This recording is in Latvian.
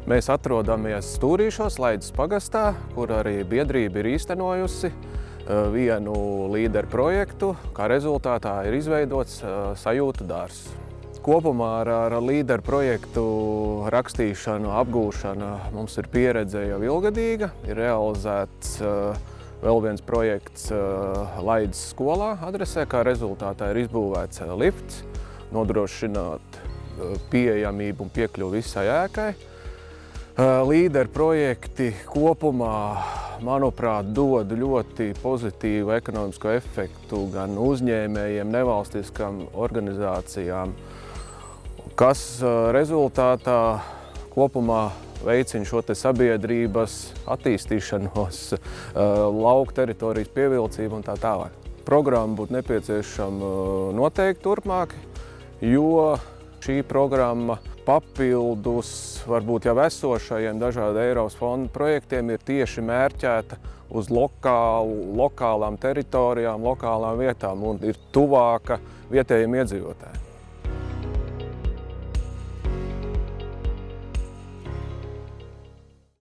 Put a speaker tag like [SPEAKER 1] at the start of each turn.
[SPEAKER 1] Mēs atrodamies Stūrīšos, Laidas pagastā, kur arī biedrība ir īstenojusi vienu līderu projektu. Kā rezultātā ir izveidots sajūtu dārzs. Kopumā ar līderu projektu rakstīšanu, apgūšanu mums ir pieredze jau ilgadīga. Ir realizēts vēl viens projekts Laidas skolā adresē, kā rezultātā ir izbūvēts lifts, nodrošināt pieejamību un piekļuvi visai ēkai. Līderu projekti kopumā, manuprāt, dod ļoti pozitīvu ekonomisko efektu gan uzņēmējiem, nevalstiskām organizācijām, kas rezultātā kopumā veicina šo sabiedrības attīstīšanos, lauku teritorijas pievilcību un tā tālāk. Programma būtu nepieciešama noteikti turpmāk, jo šī programma papildus varbūt jau esošajiem dažādu Eiropas fondu projektiem ir tieši mērķēta uz lokālām teritorijām, lokālām vietām un ir tuvāka vietējiem iedzīvotājiem.